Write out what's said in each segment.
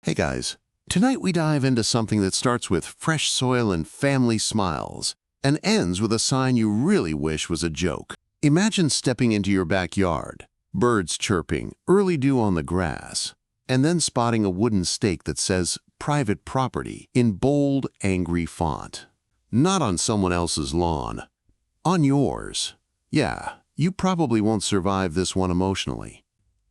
Hey guys, tonight we dive into something that starts with fresh soil and family smiles and ends with a sign you really wish was a joke. Imagine stepping into your backyard, birds chirping, early dew on the grass, and then spotting a wooden stake that says private property in bold, angry font. Not on someone else's lawn, on yours. Yeah, you probably won't survive this one emotionally.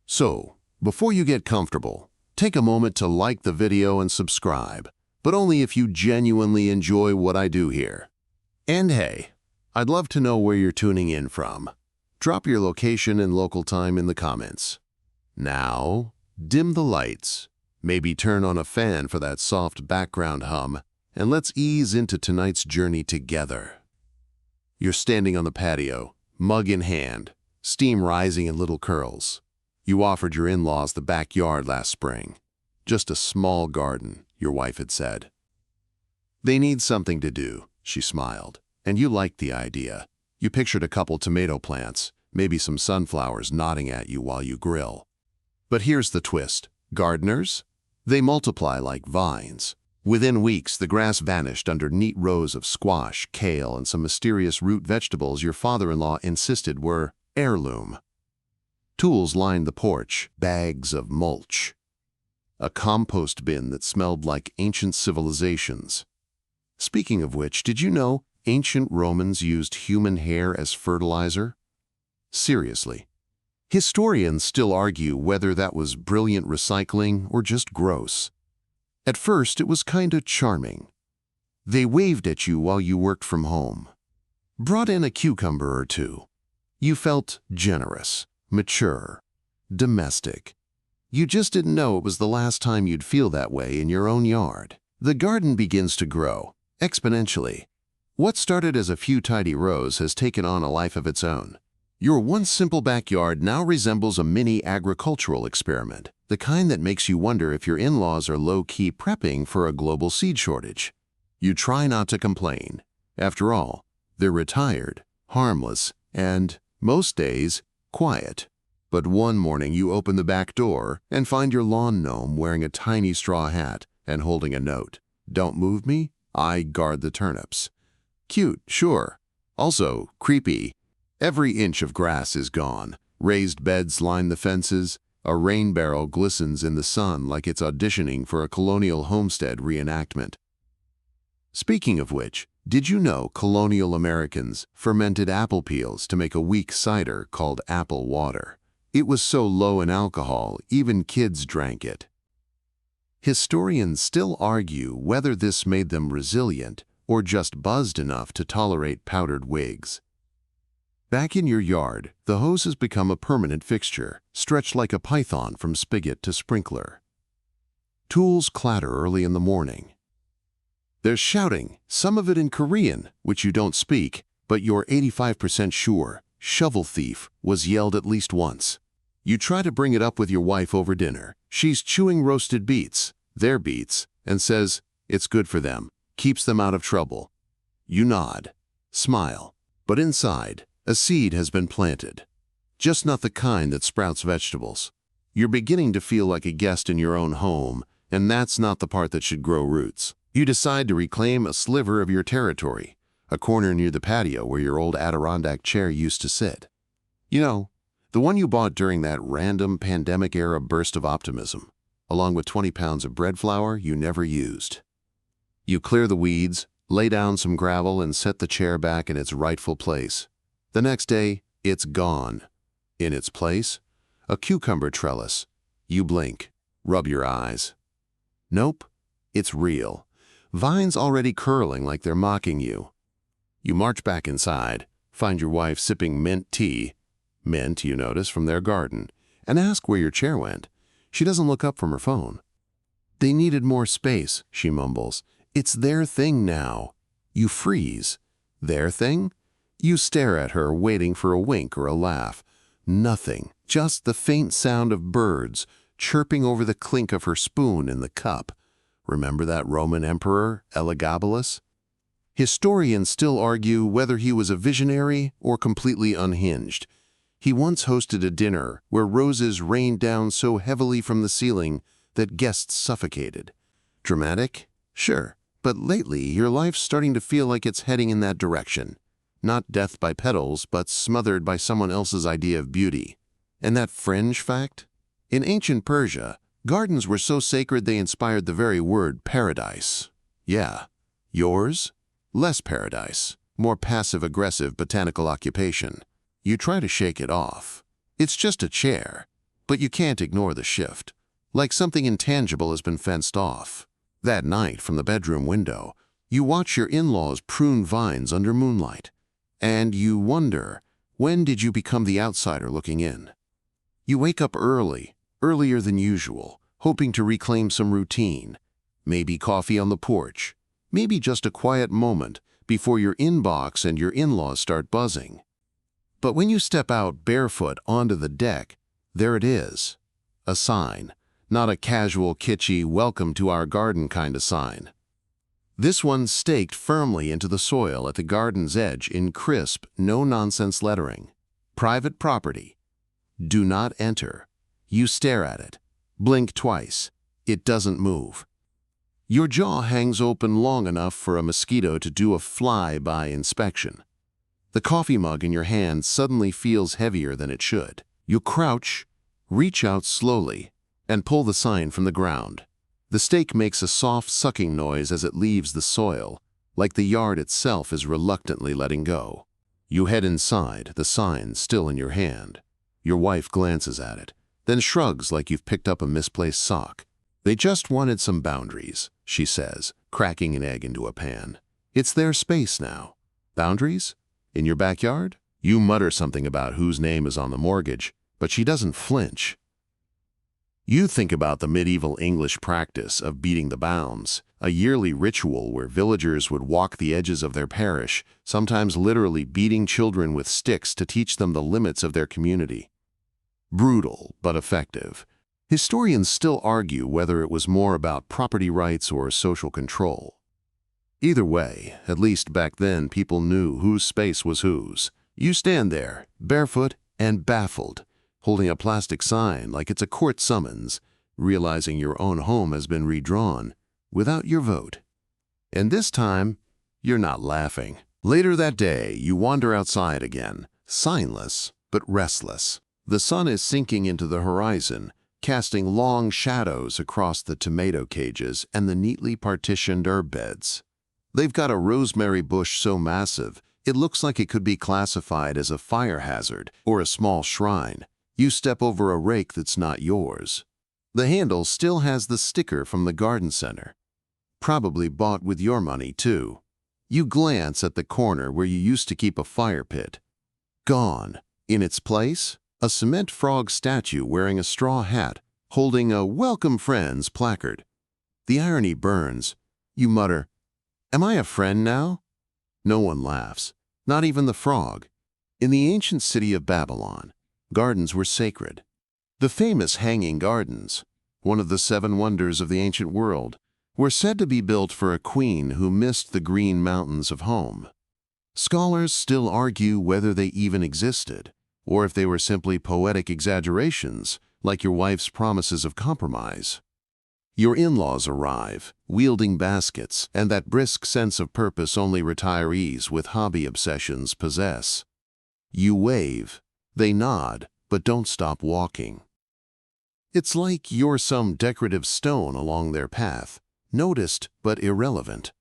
So, before you get comfortable, take a moment to like the video and subscribe, but only if you genuinely enjoy what I do here. And hey, I'd love to know where you're tuning in from. Drop your location and local time in the comments. Now, dim the lights, maybe turn on a fan for that soft background hum, and let's ease into tonight's journey together. You're standing on the patio, mug in hand, steam rising in little curls. You offered your in-laws the backyard last spring. Just a small garden, your wife had said. They need something to do, she smiled, and you liked the idea. You pictured a couple tomato plants, maybe some sunflowers nodding at you while you grill. But here's the twist. Gardeners? They multiply like vines. Within weeks, the grass vanished under neat rows of squash, kale, and some mysterious root vegetables your father-in-law insisted were heirloom. Tools lined the porch, bags of mulch. A compost bin that smelled like ancient civilizations. Speaking of which, did you know ancient Romans used human hair as fertilizer? Seriously. Historians still argue whether that was brilliant recycling or just gross. At first, it was kinda charming. They waved at you while you worked from home. Brought in a cucumber or two. You felt generous. Mature, domestic. You just didn't know it was the last time you'd feel that way in your own yard. The garden begins to grow, exponentially. What started as a few tidy rows has taken on a life of its own. Your once simple backyard now resembles a mini agricultural experiment, the kind that makes you wonder if your in-laws are low-key prepping for a global seed shortage. You try not to complain. After all, they're retired, harmless, and, most days, quiet. But one morning you open the back door and find your lawn gnome wearing a tiny straw hat and holding a note. Don't move me, I guard the turnips. Cute, sure. Also, creepy. Every inch of grass is gone. Raised beds line the fences. A rain barrel glistens in the sun like it's auditioning for a colonial homestead reenactment. Speaking of which, did you know colonial Americans fermented apple peels to make a weak cider called apple water? It was so low in alcohol, even kids drank it. Historians still argue whether this made them resilient or just buzzed enough to tolerate powdered wigs. Back in your yard, the hose has become a permanent fixture, stretched like a python from spigot to sprinkler. Tools clatter early in the morning. There's shouting, some of it in Korean, which you don't speak, but you're 85% sure, shovel thief, was yelled at least once. You try to bring it up with your wife over dinner. She's chewing roasted beets, their beets, and says, it's good for them, keeps them out of trouble. You nod, smile, but inside, a seed has been planted. Just not the kind that sprouts vegetables. You're beginning to feel like a guest in your own home, and that's not the part that should grow roots. You decide to reclaim a sliver of your territory, a corner near the patio where your old Adirondack chair used to sit. You know, the one you bought during that random pandemic-era burst of optimism, along with 20 pounds of bread flour you never used. You clear the weeds, lay down some gravel, and set the chair back in its rightful place. The next day, it's gone. In its place, a cucumber trellis. You blink, rub your eyes. Nope, it's real. Vines already curling like they're mocking you. You march back inside, find your wife sipping mint tea, mint, you notice, from their garden, and ask where your chair went. She doesn't look up from her phone. They needed more space, she mumbles. It's their thing now. You freeze. Their thing? You stare at her, waiting for a wink or a laugh. Nothing, just the faint sound of birds chirping over the clink of her spoon in the cup. Remember that Roman emperor, Elagabalus? Historians still argue whether he was a visionary or completely unhinged. He once hosted a dinner where roses rained down so heavily from the ceiling that guests suffocated. Dramatic? Sure. But lately, your life's starting to feel like it's heading in that direction. Not death by petals, but smothered by someone else's idea of beauty. And that fringe fact? In ancient Persia, gardens were so sacred they inspired the very word paradise. Yeah. Yours? Less paradise. More passive-aggressive botanical occupation. You try to shake it off. It's just a chair. But you can't ignore the shift. Like something intangible has been fenced off. That night, from the bedroom window, you watch your in-laws prune vines under moonlight. And you wonder, when did you become the outsider looking in? You wake up early, earlier than usual, hoping to reclaim some routine. Maybe coffee on the porch. Maybe just a quiet moment before your inbox and your in-laws start buzzing. But when you step out barefoot onto the deck, there it is. A sign. Not a casual, kitschy, welcome to our garden kind of sign. This one staked firmly into the soil at the garden's edge in crisp, no-nonsense lettering. Private property. Do not enter. You stare at it. Blink twice. It doesn't move. Your jaw hangs open long enough for a mosquito to do a fly-by inspection. The coffee mug in your hand suddenly feels heavier than it should. You crouch, reach out slowly, and pull the sign from the ground. The stake makes a soft sucking noise as it leaves the soil, like the yard itself is reluctantly letting go. You head inside, the sign still in your hand. Your wife glances at it, then shrugs like you've picked up a misplaced sock. They just wanted some boundaries, she says, cracking an egg into a pan. It's their space now. Boundaries? In your backyard? You mutter something about whose name is on the mortgage, but she doesn't flinch. You think about the medieval English practice of beating the bounds, a yearly ritual where villagers would walk the edges of their parish, sometimes literally beating children with sticks to teach them the limits of their community. Brutal, but effective. Historians still argue whether it was more about property rights or social control. Either way, at least back then people knew whose space was whose. You stand there, barefoot and baffled, holding a plastic sign like it's a court summons, realizing your own home has been redrawn without your vote. And this time, you're not laughing. Later that day, you wander outside again, signless but restless. The sun is sinking into the horizon, casting long shadows across the tomato cages and the neatly partitioned herb beds. They've got a rosemary bush so massive, it looks like it could be classified as a fire hazard or a small shrine. You step over a rake that's not yours. The handle still has the sticker from the garden center. Probably bought with your money, too. You glance at the corner where you used to keep a fire pit. Gone. In its place, a cement frog statue wearing a straw hat, holding a "Welcome Friends" placard. The irony burns. You mutter, "Am I a friend now?" No one laughs, not even the frog. In the ancient city of Babylon, gardens were sacred. The famous Hanging Gardens, one of the 7 wonders of the ancient world, were said to be built for a queen who missed the green mountains of home. Scholars still argue whether they even existed, or if they were simply poetic exaggerations, like your wife's promises of compromise. Your in-laws arrive, wielding baskets and that brisk sense of purpose only retirees with hobby obsessions possess. You wave. They nod, but don't stop walking. It's like you're some decorative stone along their path, noticed but irrelevant.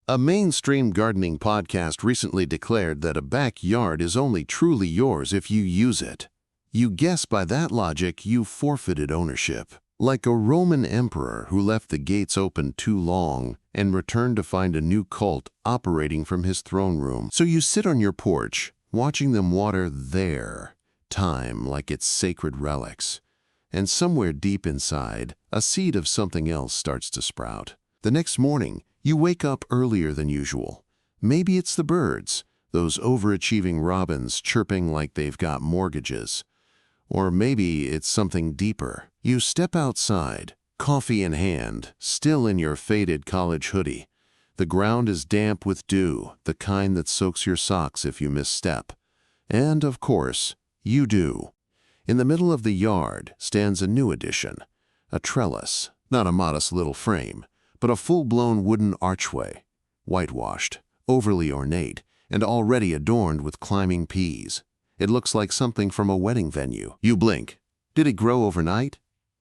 A mainstream gardening podcast recently declared that a backyard is only truly yours if you use it. You guess by that logic you forfeited ownership. Like a Roman emperor who left the gates open too long and returned to find a new cult operating from his throne room. So you sit on your porch, watching them water their time like it's sacred relics. And somewhere deep inside, a seed of something else starts to sprout. The next morning, you wake up earlier than usual. Maybe it's the birds, those overachieving robins chirping like they've got mortgages. Or maybe it's something deeper. You step outside, coffee in hand, still in your faded college hoodie. The ground is damp with dew, the kind that soaks your socks if you misstep. And, of course, you do. In the middle of the yard stands a new addition, A trellis, not a modest little frame, but a full-blown wooden archway, whitewashed, overly ornate, and already adorned with climbing peas. It looks like something from a wedding venue. You blink. Did it grow overnight?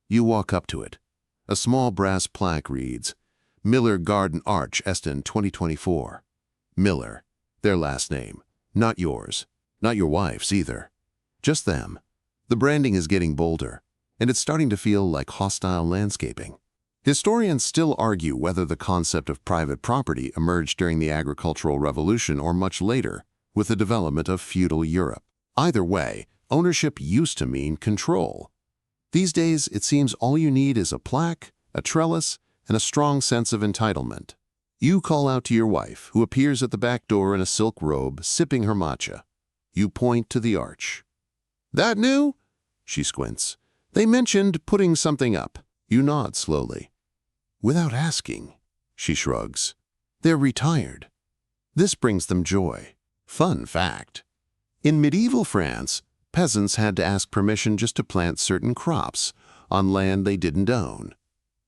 You walk up to it. A small brass plaque reads, Miller Garden Arch, Eston, 2024. Miller, their last name. Not yours. Not your wife's either. Just them. The branding is getting bolder, and it's starting to feel like hostile landscaping. Historians still argue whether the concept of private property emerged during the agricultural revolution or much later, with the development of feudal Europe. Either way, ownership used to mean control. These days, it seems all you need is a plaque, a trellis, and a strong sense of entitlement. You call out to your wife, who appears at the back door in a silk robe, sipping her matcha. You point to the arch. That new? She squints. They mentioned putting something up. You nod slowly. Without asking, she shrugs. They're retired. This brings them joy. Fun fact. In medieval France, peasants had to ask permission just to plant certain crops on land they didn't own.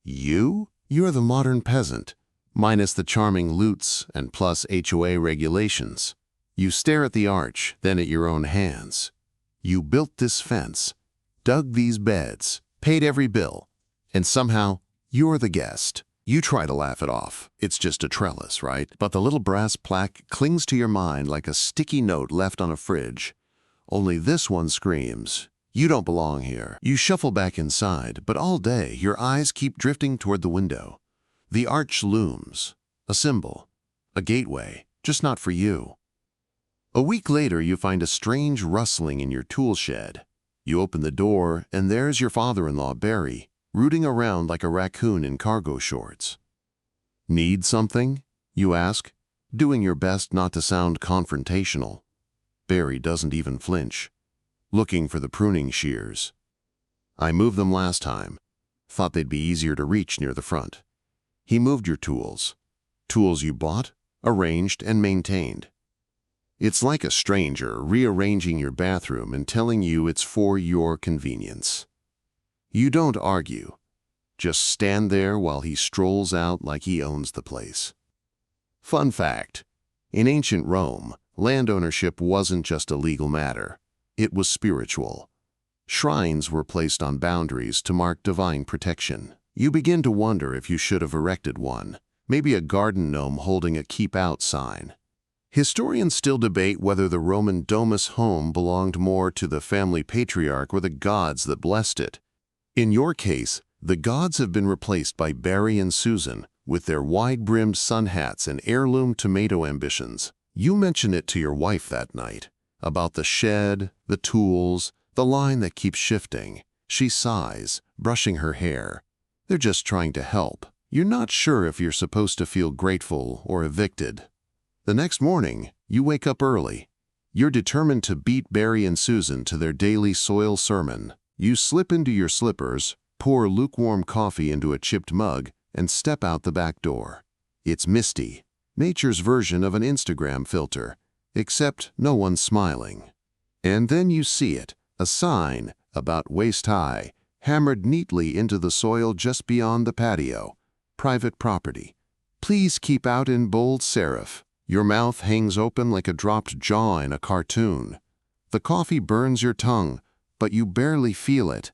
You're the modern peasant, minus the charming lutes and plus HOA regulations. You stare at the arch, then at your own hands. You built this fence, dug these beds, paid every bill, and somehow you're the guest. You try to laugh it off. It's just a trellis, right? But the little brass plaque clings to your mind like a sticky note left on a fridge. Only this one screams, you don't belong here. You shuffle back inside, but all day your eyes keep drifting toward the window. The arch looms, a symbol, a gateway, just not for you. A week later, you find a strange rustling in your tool shed. You open the door, and there's your father-in-law, Barry, rooting around like a raccoon in cargo shorts. Need something? You ask, doing your best not to sound confrontational. Barry doesn't even flinch, looking for the pruning shears. I moved them last time. Thought they'd be easier to reach near the front. He moved your tools. Tools you bought, arranged, and maintained. It's like a stranger rearranging your bathroom and telling you it's for your convenience. You don't argue. Just stand there while he strolls out like he owns the place. Fun fact, in ancient Rome, land ownership wasn't just a legal matter. It was spiritual. Shrines were placed on boundaries to mark divine protection. You begin to wonder if you should have erected one, maybe a garden gnome holding a keep out sign. Historians still debate whether the Roman domus home belonged more to the family patriarch or the gods that blessed it. In your case, the gods have been replaced by Barry and Susan with their wide-brimmed sun hats and heirloom tomato ambitions. You mention it to your wife that night, about the shed, the tools, the line that keeps shifting. She sighs, brushing her hair. They're just trying to help. You're not sure if you're supposed to feel grateful or evicted. The next morning, you wake up early. You're determined to beat Barry and Susan to their daily soil sermon. You slip into your slippers, pour lukewarm coffee into a chipped mug, and step out the back door. It's misty, nature's version of an Instagram filter, except no one's smiling. And then you see it, a sign about waist-high, hammered neatly into the soil just beyond the patio. Private property. Please keep out in bold serif. Your mouth hangs open like a dropped jaw in a cartoon. The coffee burns your tongue, but you barely feel it.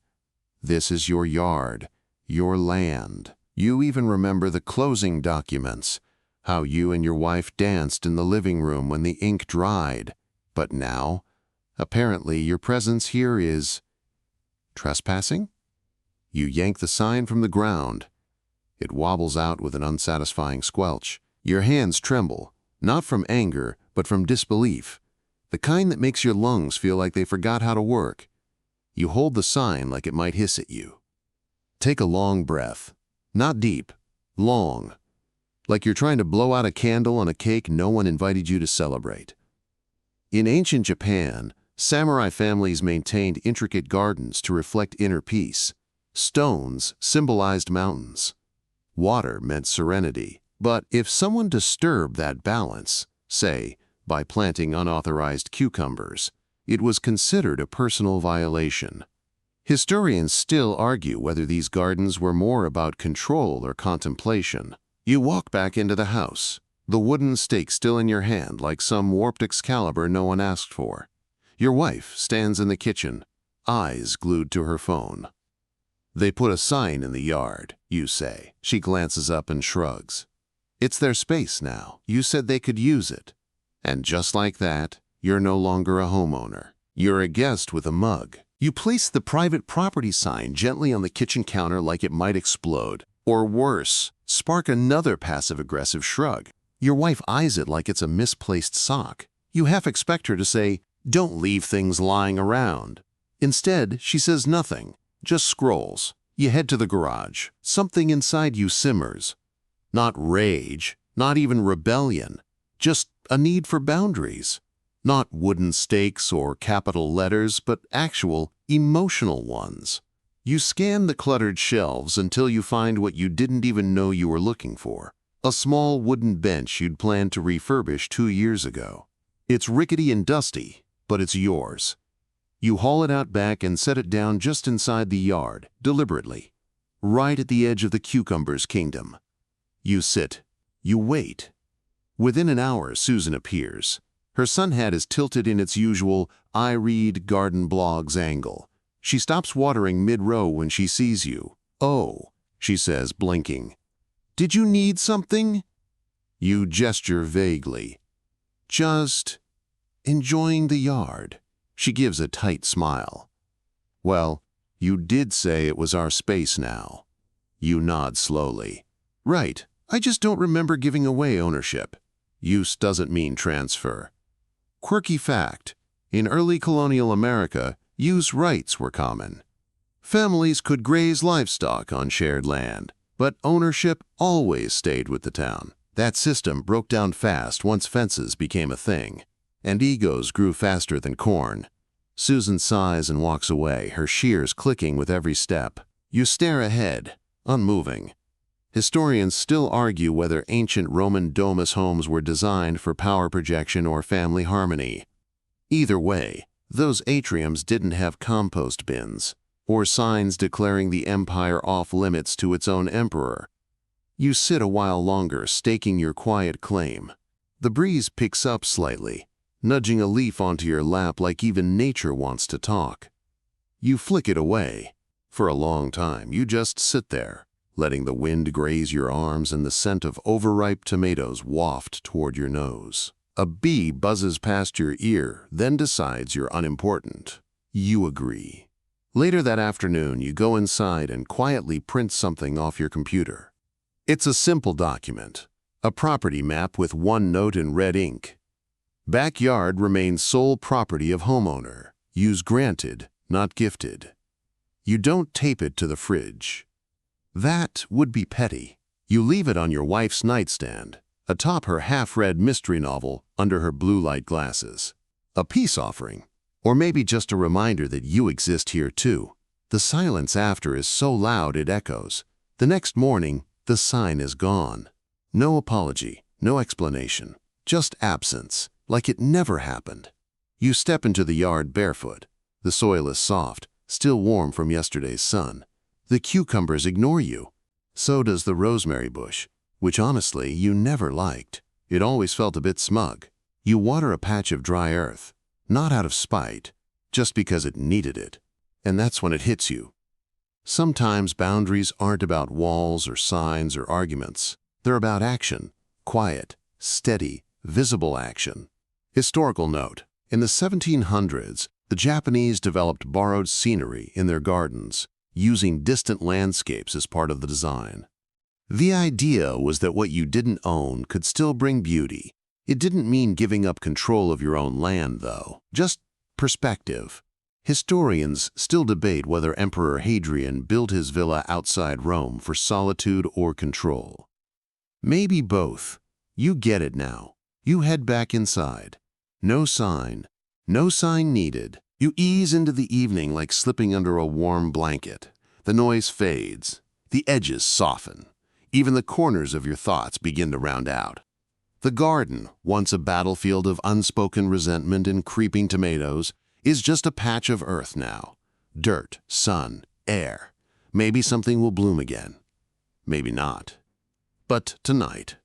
This is your yard, your land. You even remember the closing documents, how you and your wife danced in the living room when the ink dried. But now, apparently your presence here is trespassing? You yank the sign from the ground. It wobbles out with an unsatisfying squelch. Your hands tremble, not from anger, but from disbelief, the kind that makes your lungs feel like they forgot how to work. You hold the sign like it might hiss at you. Take a long breath. Not deep, long. Like you're trying to blow out a candle on a cake no one invited you to celebrate. In ancient Japan, samurai families maintained intricate gardens to reflect inner peace. Stones symbolized mountains. Water meant serenity. But if someone disturbed that balance, say, by planting unauthorized cucumbers, it was considered a personal violation. Historians still argue whether these gardens were more about control or contemplation. You walk back into the house, the wooden stake still in your hand like some warped Excalibur no one asked for. Your wife stands in the kitchen, eyes glued to her phone. "They put a sign in the yard," you say. She glances up and shrugs. "It's their space now. You said they could use it." And just like that, you're no longer a homeowner. You're a guest with a mug. You place the private property sign gently on the kitchen counter like it might explode. Or worse, spark another passive-aggressive shrug. Your wife eyes it like it's a misplaced sock. You half expect her to say, "Don't leave things lying around." Instead, she says nothing, just scrolls. You head to the garage. Something inside you simmers. Not rage, not even rebellion, just a need for boundaries. Not wooden stakes or capital letters, but actual, emotional ones. You scan the cluttered shelves until you find what you didn't even know you were looking for. A small wooden bench you'd planned to refurbish 2 years ago. It's rickety and dusty, but it's yours. You haul it out back and set it down just inside the yard, deliberately, right at the edge of the cucumber's kingdom. You sit. You wait. Within an hour, Susan appears. Her sun hat is tilted in its usual "I read garden blogs" angle. She stops watering mid-row when she sees you. "Oh," she says, blinking. "Did you need something?" You gesture vaguely. "Just enjoying the yard." She gives a tight smile. "Well, you did say it was our space now." You nod slowly. "Right, I just don't remember giving away ownership." Use doesn't mean transfer. Quirky fact, in early colonial America, use rights were common. Families could graze livestock on shared land, but ownership always stayed with the town. That system broke down fast once fences became a thing, and egos grew faster than corn. Susan sighs and walks away, her shears clicking with every step. You stare ahead, unmoving. Historians still argue whether ancient Roman domus homes were designed for power projection or family harmony. Either way, those atriums didn't have compost bins or signs declaring the empire off-limits to its own emperor. You sit a while longer, staking your quiet claim. The breeze picks up slightly, nudging a leaf onto your lap like even nature wants to talk. You flick it away. For a long time, you just sit there, letting the wind graze your arms and the scent of overripe tomatoes waft toward your nose. A bee buzzes past your ear, then decides you're unimportant. You agree. Later that afternoon, you go inside and quietly print something off your computer. It's a simple document, a property map with one note in red ink. Backyard remains sole property of homeowner. Use granted, not gifted. You don't tape it to the fridge. That would be petty. You leave it on your wife's nightstand, atop her half-read mystery novel under her blue light glasses. A peace offering, or maybe just a reminder that you exist here too. The silence after is so loud it echoes. The next morning, the sign is gone. No apology, no explanation, just absence, like it never happened. You step into the yard barefoot. The soil is soft, still warm from yesterday's sun. The cucumbers ignore you. So does the rosemary bush, which honestly you never liked. It always felt a bit smug. You water a patch of dry earth, not out of spite, just because it needed it. And that's when it hits you. Sometimes boundaries aren't about walls or signs or arguments. They're about action, quiet, steady, visible action. Historical note: in the 1700s, the Japanese developed borrowed scenery in their gardens, using distant landscapes as part of the design. The idea was that what you didn't own could still bring beauty. It didn't mean giving up control of your own land, though, just perspective. Historians still debate whether Emperor Hadrian built his villa outside Rome for solitude or control. Maybe both. You get it now. You head back inside. No sign needed. You ease into the evening like slipping under a warm blanket. The noise fades. The edges soften. Even the corners of your thoughts begin to round out. The garden, once a battlefield of unspoken resentment and creeping tomatoes, is just a patch of earth now. Dirt, sun, air. Maybe something will bloom again. Maybe not. But tonight,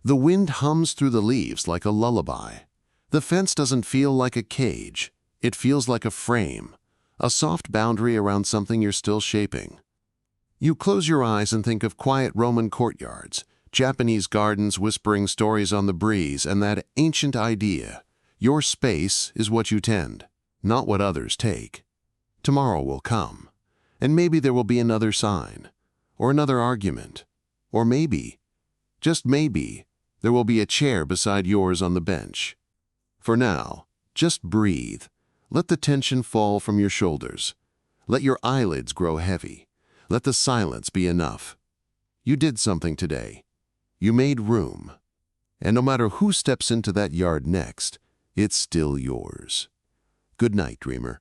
the wind hums through the leaves like a lullaby. The fence doesn't feel like a cage. It feels like a frame, a soft boundary around something you're still shaping. You close your eyes and think of quiet Roman courtyards, Japanese gardens whispering stories on the breeze, and that ancient idea: your space is what you tend, not what others take. Tomorrow will come, and maybe there will be another sign, or another argument, or maybe, just maybe, there will be a chair beside yours on the bench. For now, just breathe. Let the tension fall from your shoulders. Let your eyelids grow heavy. Let the silence be enough. You did something today. You made room. And no matter who steps into that yard next, it's still yours. Good night, dreamer.